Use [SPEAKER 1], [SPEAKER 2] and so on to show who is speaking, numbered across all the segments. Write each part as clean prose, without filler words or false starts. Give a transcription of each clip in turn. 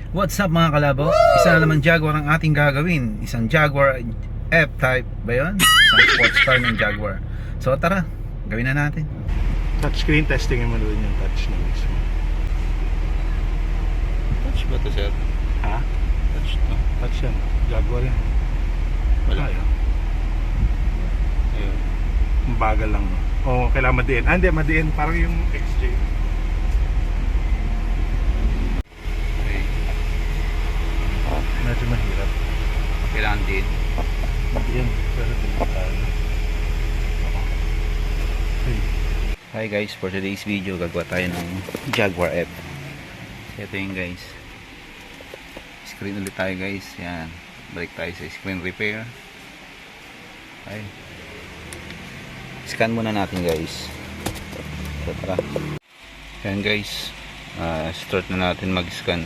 [SPEAKER 1] What's up mga kalabo? Isa na naman Jaguar ang ating gagawin. Isang Jaguar F-Type ba yun? Isang sports car ng Jaguar. So tara, gawin na natin.
[SPEAKER 2] Touchscreen testing mo doon yung touch na mismo.
[SPEAKER 3] Touch ba ito, sir?
[SPEAKER 2] Ha?
[SPEAKER 3] Touch to.
[SPEAKER 2] Touch yan. Jaguar yan.
[SPEAKER 3] Wala.
[SPEAKER 2] Ayaw.
[SPEAKER 3] Ayun.
[SPEAKER 2] Ang bagal lang. No? Oo, kailangan madiin. Ah, hindi, madiin. Parang yung XJ.
[SPEAKER 3] Okay.
[SPEAKER 2] Medyo mahirap.
[SPEAKER 3] Kailangan din.
[SPEAKER 2] Madiin. Pero delikado. Hey.
[SPEAKER 1] Hi guys, for today's video gagawa tayo ng Jaguar F. Ito yun guys. Screen ulit tayo guys. Yan. Balik tayo sa screen repair. Okay. Scan muna natin guys. So tara. Yan guys. Start na natin mag-scan.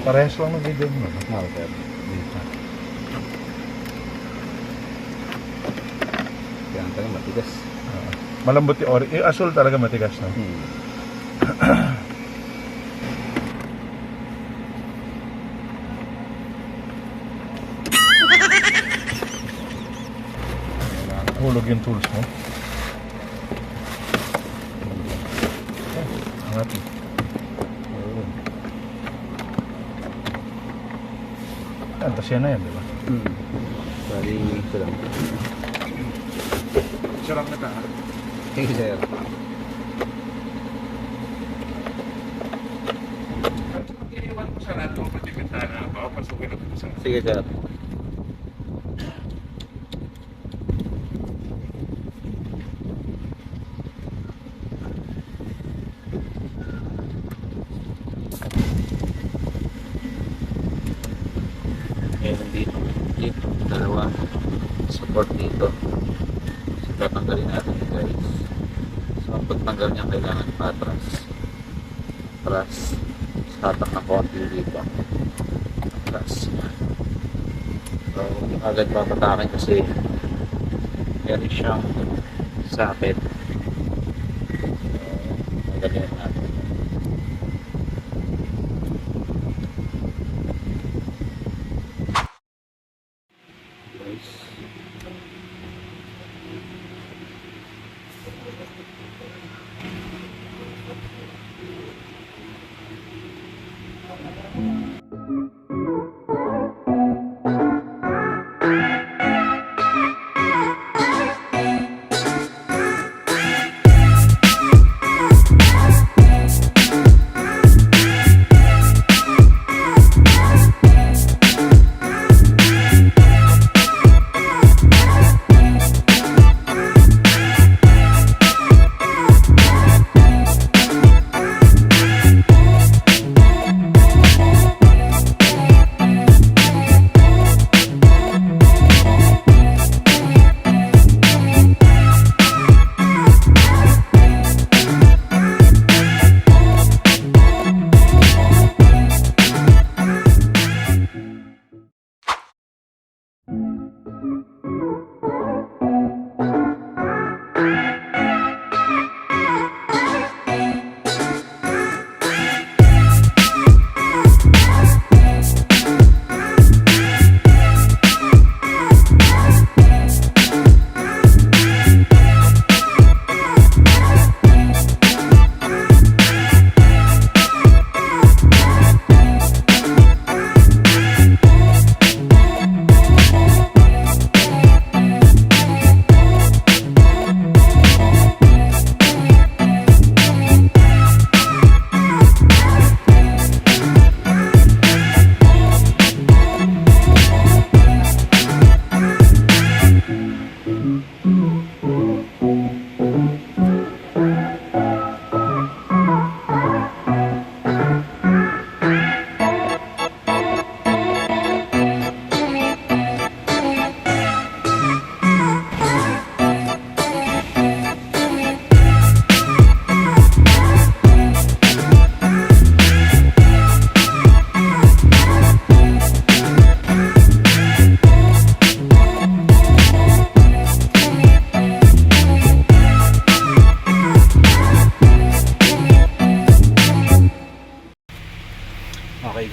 [SPEAKER 2] Parehas lang ng video mo.
[SPEAKER 1] Okay.
[SPEAKER 2] Dito.
[SPEAKER 1] Yan tayo matigas.
[SPEAKER 2] Malambot yung orange. Yung asul talaga matigas na. Hulog yung tools mo. Angat. Yan, tas yan na yan, di ba?
[SPEAKER 1] Bali, ito lang.
[SPEAKER 2] Sarap na ta.
[SPEAKER 1] Thank you sir.
[SPEAKER 2] Iiwan ko sa lahat ng patibintana. Baka pasukin ako sa
[SPEAKER 1] Sige sir. Meron dito dalawa support dito, so tatanggalin natin guys. So ang pagtanggal niya kailangan patras tatak na konti dito, patras. So hindi agad papatakin kasi meron siyang socket. So tanggalin natin guys.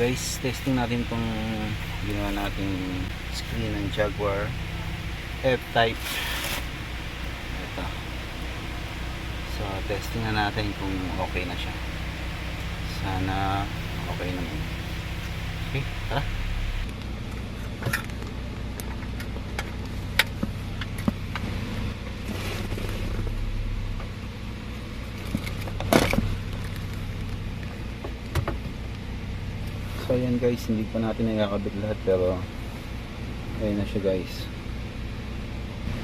[SPEAKER 1] guys, testing natin tong ginawa nating screen ng Jaguar F-Type. Ito. So, testing na natin kung okay na siya. Sana okay naman. Okay, tara. So ayan guys, hindi pa natin nakakabit lahat pero ayun na siya guys.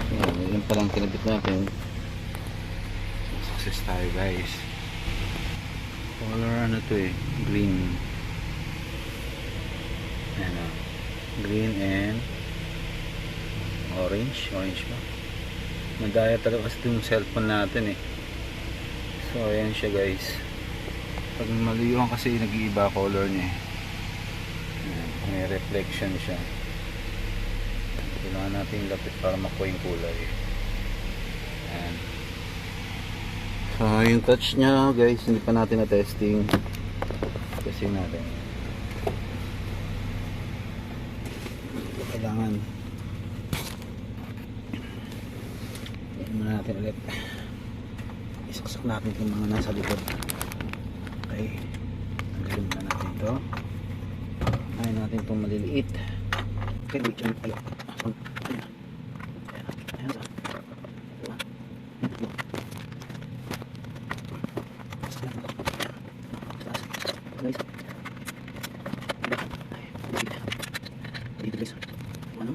[SPEAKER 1] So, yun pa lang kinabit natin. Success tayo guys. Color ano to eh, green. Ayan o. Green and orange. Orange ba? Madaya talaga kasi yung cellphone natin eh. So ayan siya guys. Pag maliyuhan kasi nag-iiba color niya eh. May reflection siya. Kailangan natin lapit para makuha yung kulay. Ayan. So yung touch nya guys, hindi pa natin na-testing. Testing natin. Kailangan yan muna natin ulit. Isaksak natin yung mga nasa likod. Okay, tanggalin muna natin ito. Ayaw natin itong maliliit. Okay, wait lang. Ayan. Ayan. Guys. Dito guys. Ano?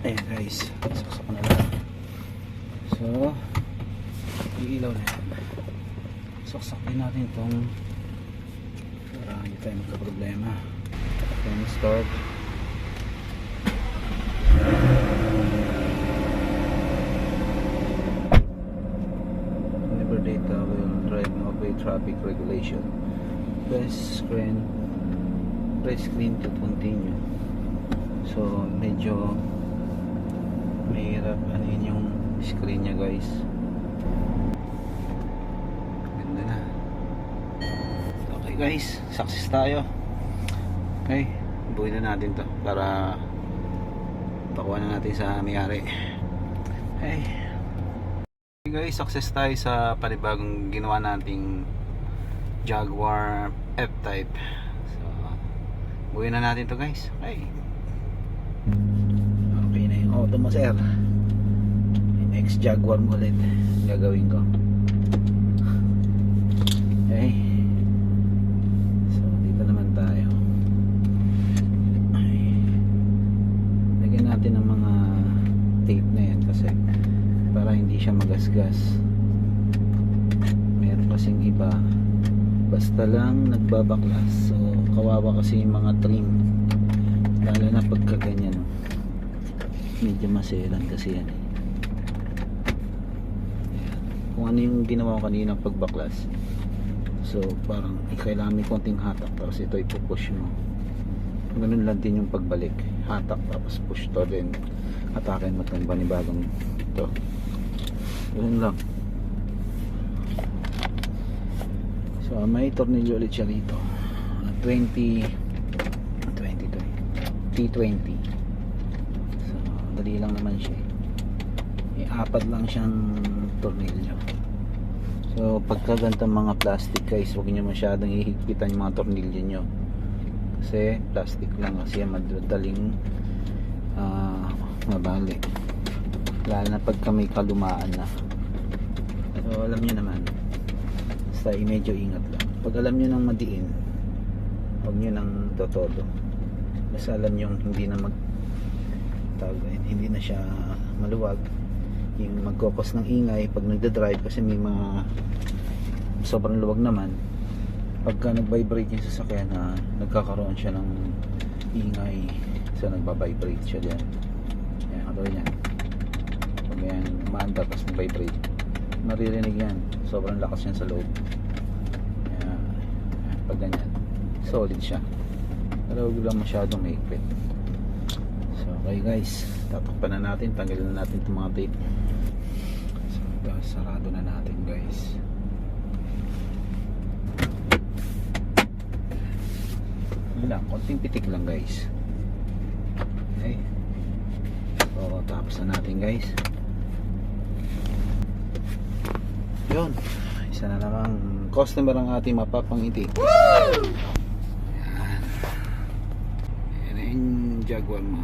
[SPEAKER 1] Ayan guys. Saksak na lang. So, iilaw na yan. Saksakin natin itong para hindi tayo magka-problema. Then start. Never data will drive and obey traffic regulation. Press screen to continue. So medyo mahirap ano yun yung screen nya guys. Guys, success tayo. Okay, buuin na natin to para pakuha na natin sa may-ari. Okay. Okay guys, success tayo sa panibagong ginawa nating Jaguar F-Type. So, buuin na natin to guys. Okay. Okay na yung auto mo sir. Yung next Jaguar mo ulit gagawin ko. Okay. Natin ng mga tape na yan kasi para hindi siya magasgas. Meron kasing iba basta lang nagbabaklas, so kawawa kasi yung mga trim, lalo na pagka ganyan medyo maselan kasi yan eh. Ayan. Kung ano yung ginawa ko kanina pagbaklas, so parang kailangan may konting hatak tapos ito ipupush mo. Ganun lang din yung pagbalik, hatak tapos push to, then hatakin mo itong panibagong ito. Ganun lang. So may tornilyo ulit siya rito, 20T20. So dali lang naman siya eh. Apat lang siyang tornilyo. So pagka ganitong mga plastic guys, huwag nyo masyadong ihigpitan yung mga tornilyo nyo kasi plastic lang kasi madaling mabali, lalo na pagka may kalumaan na. So alam nyo naman, basta medyo ingat lang. Pag alam nyo nang madiin, huwag nyo nang totodo, basta alam nyo hindi na hindi na siya maluwag, yung magkokos ng ingay pag nagda-drive kasi may mga sobrang luwag naman. Pagka nag-vibrate yung sasakyan na nagkakaroon siya ng ingay, so nagba-vibrate siya dyan. Ayan, katulad yan. Pag yan umaanda tapos nag-vibrate, maririnig yan, sobrang lakas yan sa loob. Ayan, pag ganyan solid siya, pero huwag lang masyadong maigpit. So okay guys, tatakpan na natin, tanggalin na natin itong mga tape. So sarado na natin guys. Yun lang, konting pitik lang guys. Okay. So tapos na natin guys. Yun, isa na namang customer ang ating mapapangiti. Yan. Yan na yung Jaguar mo.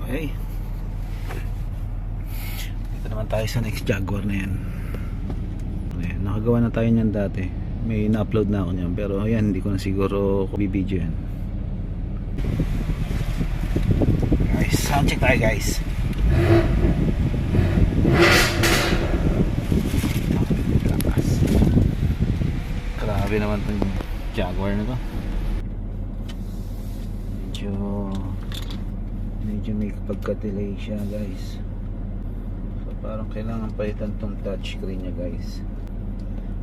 [SPEAKER 1] Okay. Dito naman tayo sa next Jaguar na yan. Ayan, nakagawa na tayo niyan dati. May na-upload na ako niyan. Pero ayan, hindi ko na siguro bibidyo yan. Guys, sound check tayo guys. Lakas. Grabe naman itong Jaguar na to. Medyo may pagka-delay siya guys. So parang kailangan palitan tong touchscreen niya guys.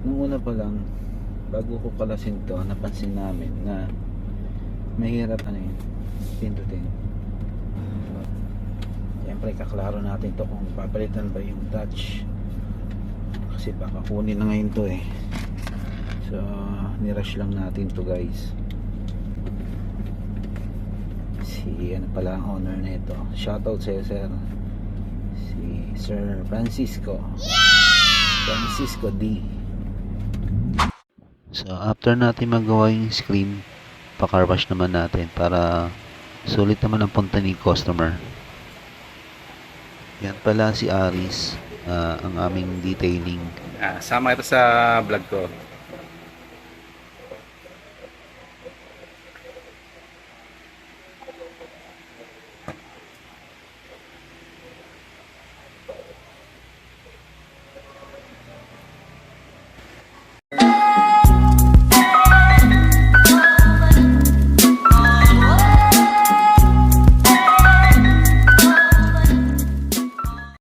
[SPEAKER 1] Nung una pa lang, bago ko kalasin to, napansin namin na mahirap pindutin. Siyempre kaklaro natin to kung papalitan ba yung touch, kasi baka kunin na ngayon to so nirush lang natin to guys. Si ano pala ang owner nito, shoutout sa iyo sir, si Sir Francisco. Francisco D. So after natin magawa yung screen, pa-carwash naman natin para sulit naman ang punta ni customer. Yan pala si Aris, ang aming detailing.
[SPEAKER 3] Sama ito sa vlog ko.